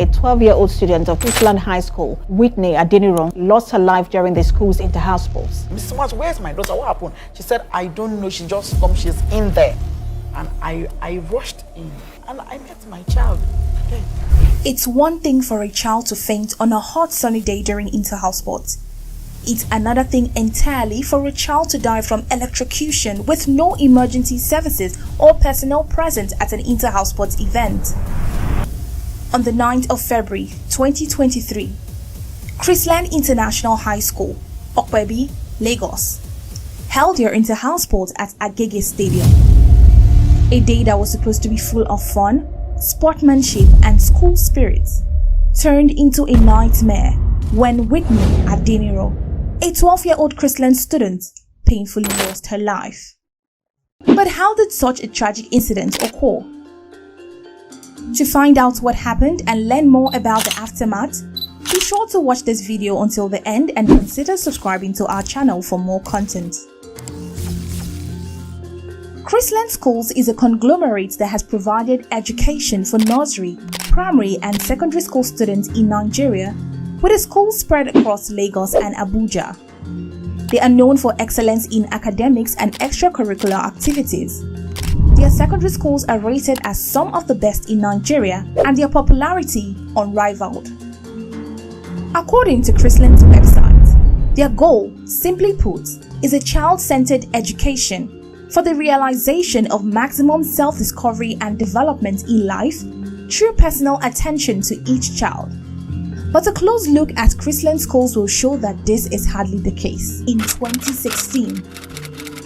12-year-old student of Chrisland High School, Whitney Adeniran, lost her life during the school's inter-house sports. Mrs. March, where's my daughter? What happened? She said, I don't know. She just come. She's in there. And I rushed in and I met my child. Okay. It's one thing for a child to faint on a hot sunny day during inter-house sports. It's another thing entirely for a child to die from electrocution with no emergency services or personnel present at an inter-house sports event. On the 9th of February 2023, Chrisland International High School, Okpebi, Lagos, held their inter-house sports at Agege Stadium. A day that was supposed to be full of fun, sportsmanship and school spirit turned into a nightmare when Whitney Adeniran, a 12-year-old Chrisland student, painfully lost her life. But how did such a tragic incident occur? To find out what happened and learn more about the aftermath, be sure to watch this video until the end and consider subscribing to our channel for more content. Chrisland Schools is a conglomerate that has provided education for nursery, primary and secondary school students in Nigeria, with a school spread across Lagos and Abuja. They are known for excellence in academics and extracurricular activities. Their secondary schools are rated as some of the best in Nigeria and their popularity unrivaled. According to Chrisland's website, their goal, simply put, is a child-centered education for the realization of maximum self-discovery and development in life through personal attention to each child. But a close look at Chrisland schools will show that this is hardly the case. In 2016,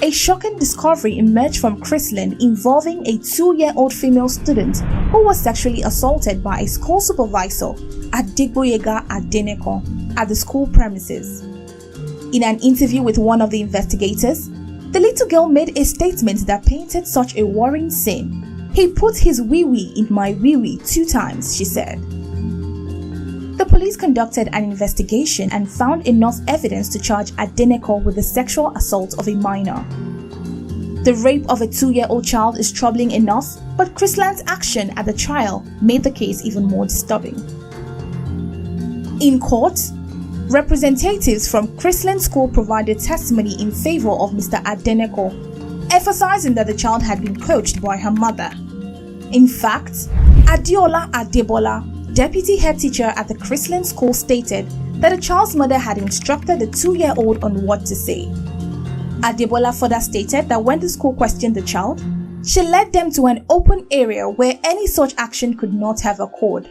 a shocking discovery emerged from Chrisland involving a 2-year-old female student who was sexually assaulted by a school supervisor, Adegboyega Adeneko, at the school premises. In an interview with one of the investigators, the little girl made a statement that painted such a worrying scene. "He put his wee-wee in my wee-wee 2 times," she said. The police conducted an investigation and found enough evidence to charge Adeneko with the sexual assault of a minor. The rape of a 2-year-old child is troubling enough, but Chrisland's action at the trial made the case even more disturbing. In court, representatives from Chrisland School provided testimony in favor of Mr. Adeneko, emphasizing that the child had been coached by her mother. In fact, Adiola Adebola, deputy head teacher at the Chrisland School, stated that the child's mother had instructed the 2-year-old on what to say. Adebola further stated that when the school questioned the child, she led them to an open area where any such action could not have occurred.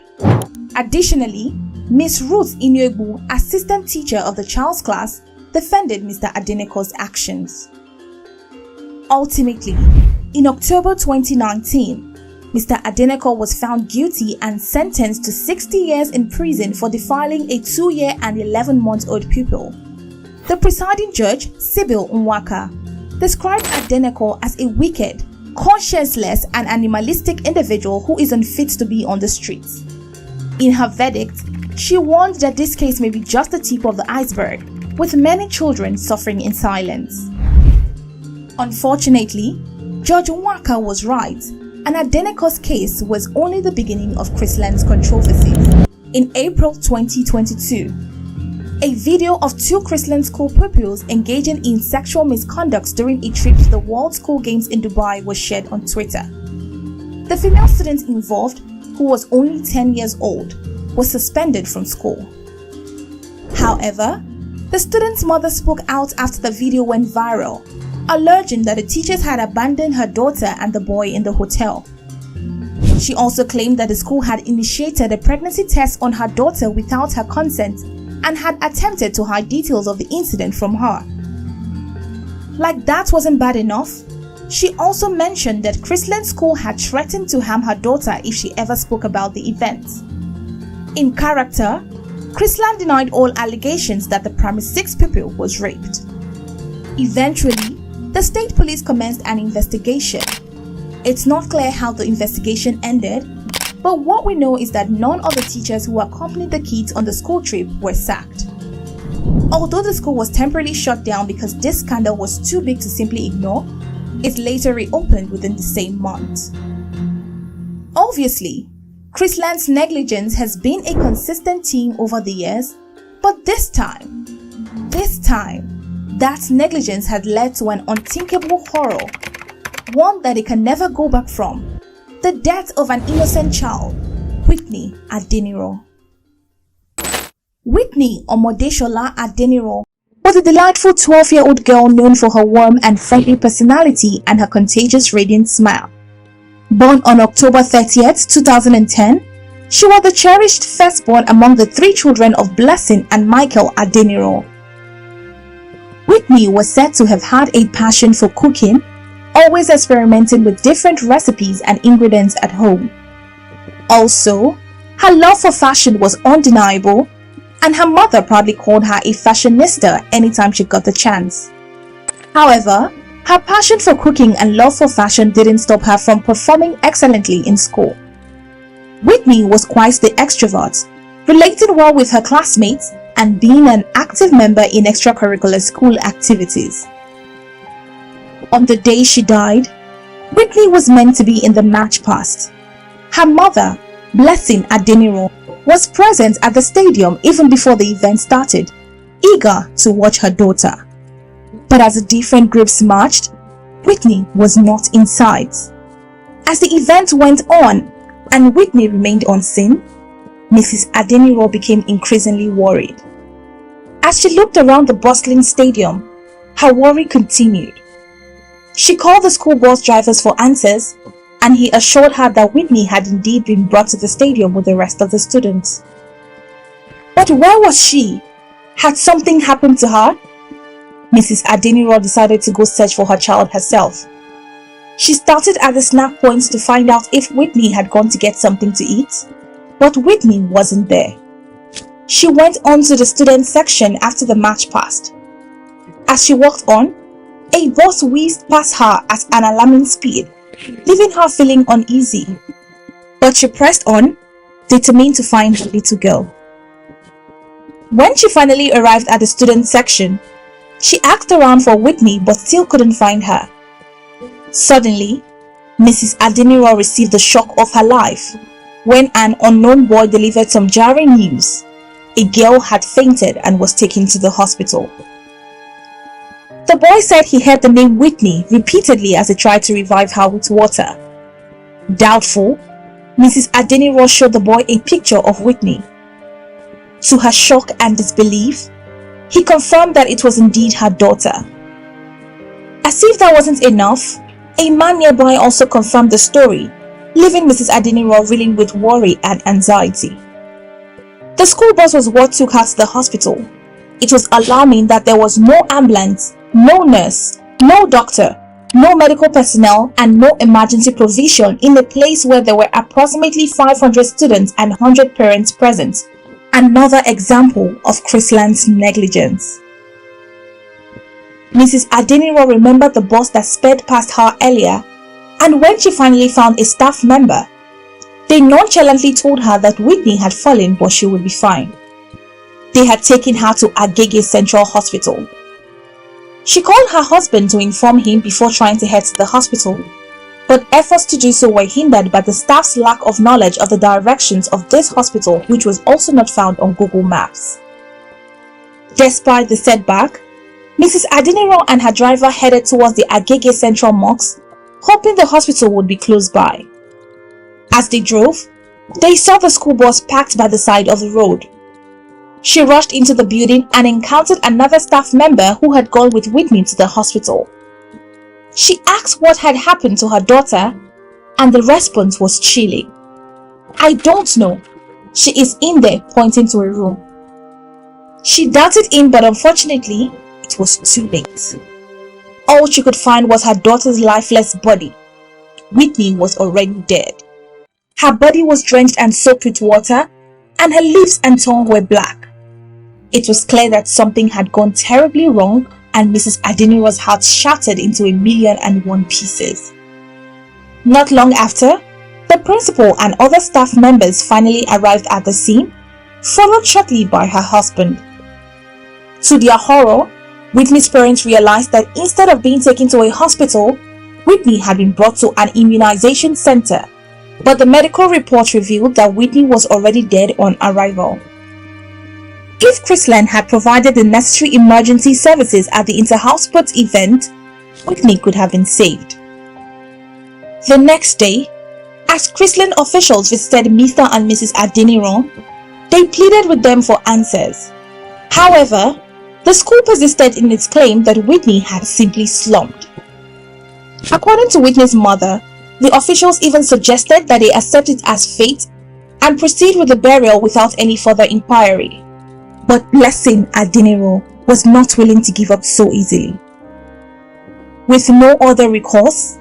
Additionally, Ms. Ruth Inuegbu, assistant teacher of the child's class, defended Mr. Adeneko's actions. Ultimately, in October 2019, Mr. Adeneko was found guilty and sentenced to 60 years in prison for defiling a 2-year and 11-month-old pupil. The presiding judge, Sibyl Nwaka, described Adeneko as a wicked, conscienceless and animalistic individual who is unfit to be on the streets. In her verdict, she warned that this case may be just the tip of the iceberg, with many children suffering in silence. Unfortunately, Judge Nwaka was right, and Adeneko's case was only the beginning of Chrisland's controversies. In April 2022, a video of 2 Chrisland school pupils engaging in sexual misconduct during a trip to the World School Games in Dubai was shared on Twitter. The female student involved, who was only 10 years old, was suspended from school. However, the student's mother spoke out after the video went viral, alleging that the teachers had abandoned her daughter and the boy in the hotel. She also claimed that the school had initiated a pregnancy test on her daughter without her consent and had attempted to hide details of the incident from her. Like that wasn't bad enough, she also mentioned that Chrisland School had threatened to harm her daughter if she ever spoke about the event. In character, Chrisland denied all allegations that the primary 6 pupil was raped. Eventually, the state police commenced an investigation. It's not clear how the investigation ended, but what we know is that none of the teachers who accompanied the kids on the school trip were sacked. Although the school was temporarily shut down because this scandal was too big to simply ignore, it later reopened within the same month. Obviously, Chrisland's negligence has been a consistent theme over the years, but this time, that negligence had led to an unthinkable horror, one that they can never go back from: the death of an innocent child, Whitney Adeniran. Whitney Omodeshola Adeniran was a delightful 12-year-old girl known for her warm and friendly personality and her contagious radiant smile. Born on October 30th, 2010, she was the cherished firstborn among the 3 children of Blessing and Michael Adeniran. Whitney was said to have had a passion for cooking, always experimenting with different recipes and ingredients at home. Also, her love for fashion was undeniable, and her mother proudly called her a fashionista anytime she got the chance. However, her passion for cooking and love for fashion didn't stop her from performing excellently in school. Whitney was quite the extrovert, relating well with her classmates and being an active member in extracurricular school activities. On the day she died, Whitney was meant to be in the match past. Her mother, Blessing Adeniran, was present at the stadium even before the event started, eager to watch her daughter. But as the different groups marched, Whitney was not in sight. As the event went on and Whitney remained unseen, Mrs. Adeniran became increasingly worried. As she looked around the bustling stadium, her worry continued. She called the school bus drivers for answers, and he assured her that Whitney had indeed been brought to the stadium with the rest of the students. But where was she? Had something happened to her? Mrs. Adeniran decided to go search for her child herself. She started at the snack points to find out if Whitney had gone to get something to eat, but Whitney wasn't there. She went on to the student section after the match passed. As she walked on, a bus whizzed past her at an alarming speed, leaving her feeling uneasy. But she pressed on, determined to find the little girl. When she finally arrived at the student section, she asked around for Whitney but still couldn't find her. Suddenly, Mrs. Adeniran received the shock of her life when an unknown boy delivered some jarring news. A girl had fainted and was taken to the hospital. The boy said he heard the name Whitney repeatedly as he tried to revive her with water. Doubtful, Mrs. Adeniran showed the boy a picture of Whitney. To her shock and disbelief, he confirmed that it was indeed her daughter. As if that wasn't enough, a man nearby also confirmed the story, leaving Mrs. Adeniran reeling with worry and anxiety. The school bus was what took her to the hospital. It was alarming that there was no ambulance, no nurse, no doctor, no medical personnel, and no emergency provision in a place where there were approximately 500 students and 100 parents present. Another example of Chrisland's negligence. Mrs. Adeniran remembered the bus that sped past her earlier, and when she finally found a staff member, they nonchalantly told her that Whitney had fallen but she would be fine. They had taken her to Agege Central Hospital. She called her husband to inform him before trying to head to the hospital, but efforts to do so were hindered by the staff's lack of knowledge of the directions of this hospital, which was also not found on Google Maps. Despite the setback, Mrs. Adeniran and her driver headed towards the Agege Central Mosque, hoping the hospital would be close by. As they drove, they saw the school bus parked by the side of the road. She rushed into the building and encountered another staff member who had gone with Whitney to the hospital. She asked what had happened to her daughter, and the response was chilling. "I don't know. She is in there," pointing to a room. She darted in, but unfortunately, it was too late. All she could find was her daughter's lifeless body. Whitney was already dead. Her body was drenched and soaked with water, and her lips and tongue were black. It was clear that something had gone terribly wrong, and Mrs. Adeniran's heart shattered into 1,000,001 pieces. Not long after, the principal and other staff members finally arrived at the scene, followed shortly by her husband. To their horror, Whitney's parents realized that instead of being taken to a hospital, Whitney had been brought to an immunization center, but the medical report revealed that Whitney was already dead on arrival. If Chrisland had provided the necessary emergency services at the inter-house sports event, Whitney could have been saved. The next day, as Chrisland officials visited Mr. and Mrs. Adeniran, they pleaded with them for answers. However, the school persisted in its claim that Whitney had simply slumped. According to Whitney's mother, the officials even suggested that they accept it as fate and proceed with the burial without any further inquiry. But Blessing Adeniran was not willing to give up so easily. With no other recourse,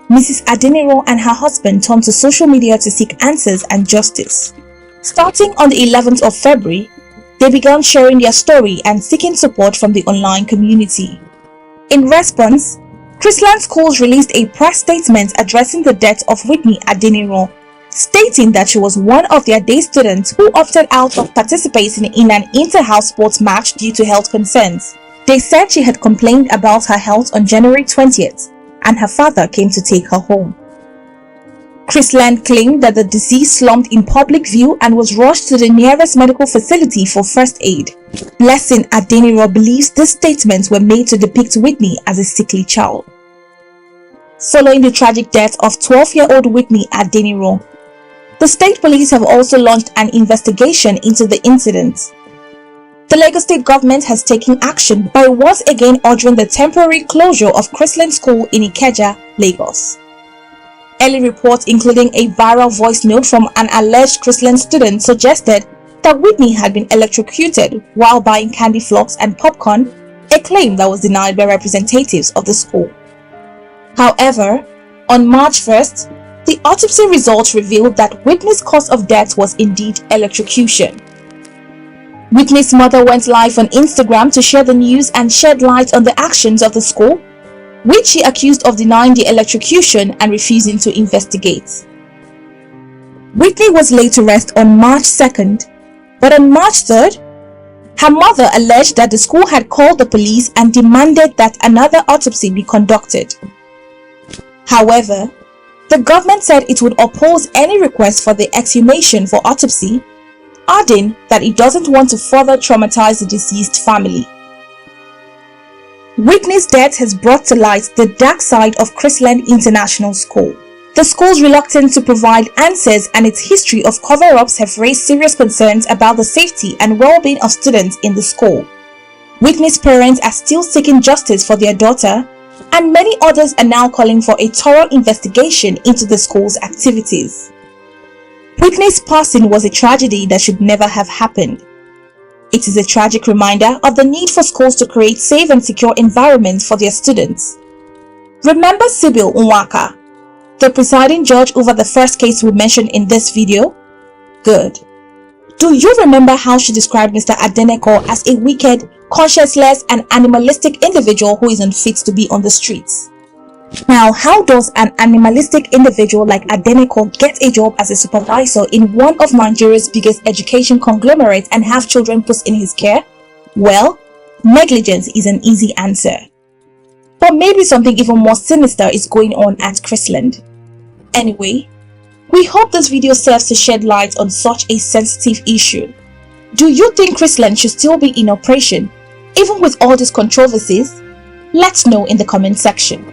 Mrs. Adeniran and her husband turned to social media to seek answers and justice. Starting on the 11th of February, they began sharing their story and seeking support from the online community. In response, Chrisland Schools released a press statement addressing the death of Whitney Adeniran, stating that she was one of their day students who opted out of participating in an inter-house sports match due to health concerns. They said she had complained about her health on January 20th, and her father came to take her home. Chrisland claimed that the deceased slumped in public view and was rushed to the nearest medical facility for first aid. Blessing Adeniran believes these statements were made to depict Whitney as a sickly child. Following the tragic death of 12-year-old Whitney Adeniran, the state police have also launched an investigation into the incident. The Lagos state government has taken action by once again ordering the temporary closure of Chrisland School in Ikeja, Lagos. Early reports, including a viral voice note from an alleged Chrisland student, suggested that Whitney had been electrocuted while buying candy floss and popcorn, a claim that was denied by representatives of the school. However, on March 1st, the autopsy results revealed that Whitney's cause of death was indeed electrocution. Whitney's mother went live on Instagram to share the news and shed light on the actions of the school, which she accused of denying the electrocution and refusing to investigate. Whitney was laid to rest on March 2nd, but on March 3rd, her mother alleged that the school had called the police and demanded that another autopsy be conducted. However, the government said it would oppose any request for the exhumation for autopsy, adding that it doesn't want to further traumatize the deceased family. Whitney's death has brought to light the dark side of Chrisland International School. The school's reluctance to provide answers and its history of cover-ups have raised serious concerns about the safety and well-being of students in the school. Whitney's parents are still seeking justice for their daughter, and many others are now calling for a thorough investigation into the school's activities. Whitney's passing was a tragedy that should never have happened. It is a tragic reminder of the need for schools to create safe and secure environments for their students. Remember Sybil Nwaka, the presiding judge over the first case we mentioned in this video? Good. Do you remember how she described Mr. Adeneko as a wicked, conscienceless and animalistic individual who is unfit to be on the streets? Now, how does an animalistic individual like Adeneko get a job as a supervisor in one of Nigeria's biggest education conglomerates and have children put in his care? Well, negligence is an easy answer. But maybe something even more sinister is going on at Chrisland. Anyway, we hope this video serves to shed light on such a sensitive issue. Do you think Chrisland should still be in operation, even with all these controversies? Let's know in the comment section.